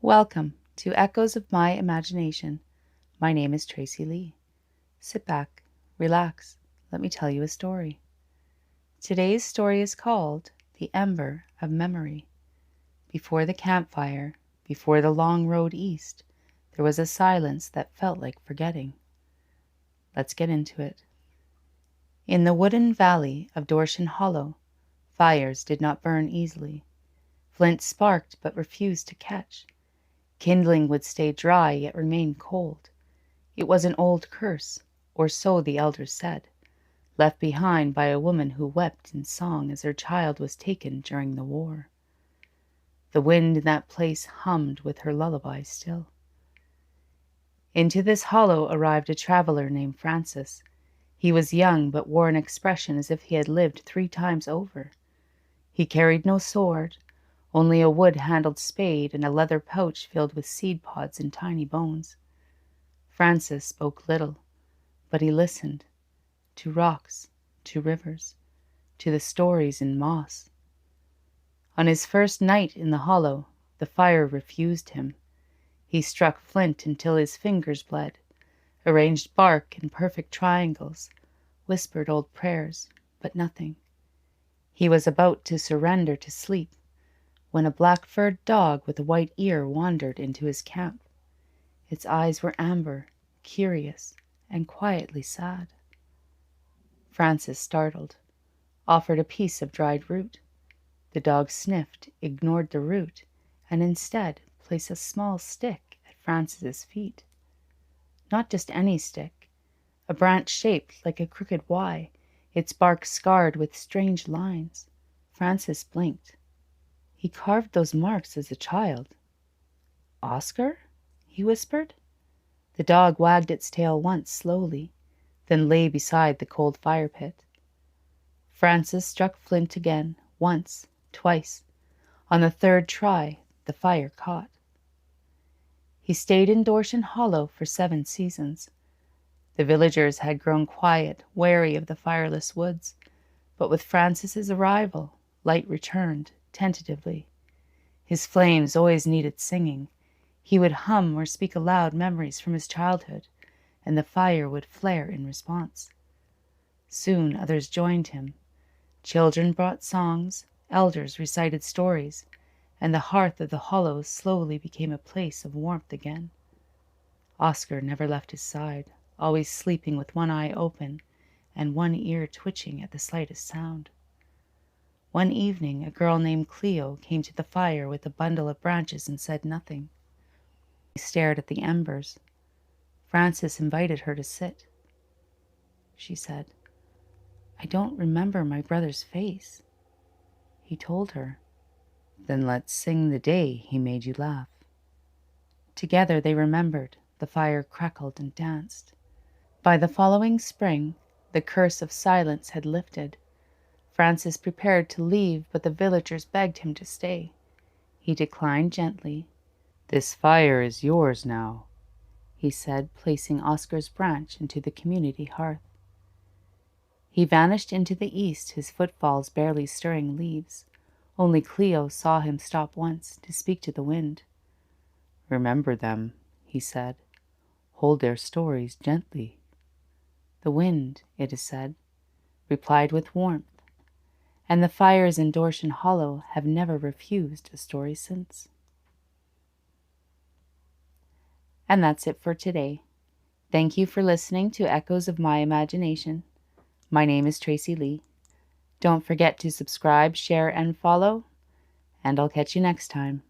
Welcome to Echoes of My Imagination. My name is Tracy Lee. Sit back, relax, let me tell you a story. Today's story is called The Ember of Memory. Before the campfire, before the long road east, there was a silence that felt like forgetting. Let's get into it. In the wooded valley of Dorshen Hollow, fires did not burn easily. Flint sparked but refused to catch. Kindling would stay dry yet remain cold. It was an old curse, or so the elders said, left behind by a woman who wept in song as her child was taken during the war. The wind in that place hummed with her lullaby still. Into this hollow arrived a traveler named Francis. He was young but wore an expression as if he had lived 3 times over. He carried no sword, only a wood-handled spade and a leather pouch filled with seed pods and tiny bones. Francis spoke little, but he listened, to rocks, to rivers, to the stories in moss. On his first night in the hollow, the fire refused him. He struck flint until his fingers bled, arranged bark in perfect triangles, whispered old prayers, but nothing. He was about to surrender to sleep when a black-furred dog with a white ear wandered into his camp. Its eyes were amber, curious, and quietly sad. Francis, startled, offered a piece of dried root. The dog sniffed, ignored the root, and instead placed a small stick at Francis's feet. Not just any stick, a branch shaped like a crooked Y, its bark scarred with strange lines. Francis blinked. He carved those marks as a child. "Oscar?" he whispered. The dog wagged its tail once slowly, then lay beside the cold fire pit. Francis struck flint again, once, twice. On the 3rd try, the fire caught. He stayed in Dorshen Hollow for 7 seasons. The villagers had grown quiet, wary of the fireless woods, but with Francis's arrival, light returned, tentatively. His flames always needed singing. He would hum or speak aloud memories from his childhood, and the fire would flare in response. Soon others joined him. Children brought songs, elders recited stories, and the hearth of the hollow slowly became a place of warmth again. Oscar never left his side, always sleeping with one eye open and one ear twitching at the slightest sound. One evening, a girl named Cleo came to the fire with a bundle of branches and said nothing. She stared at the embers. Francis invited her to sit. She said, "I don't remember my brother's face." He told her, "Then let's sing the day he made you laugh." Together they remembered. The fire crackled and danced. By the following spring, the curse of silence had lifted. Francis prepared to leave, but the villagers begged him to stay. He declined gently. "This fire is yours now," he said, placing Oscar's branch into the community hearth. He vanished into the east, his footfalls barely stirring leaves. Only Cleo saw him stop once to speak to the wind. "Remember them," he said. "Hold their stories gently." The wind, it is said, replied with warmth, and the fires in Dorshen Hollow have never refused a story since. And that's it for today. Thank you for listening to Echoes of My Imagination. My name is Tracy Lee. Don't forget to subscribe, share, and follow, and I'll catch you next time.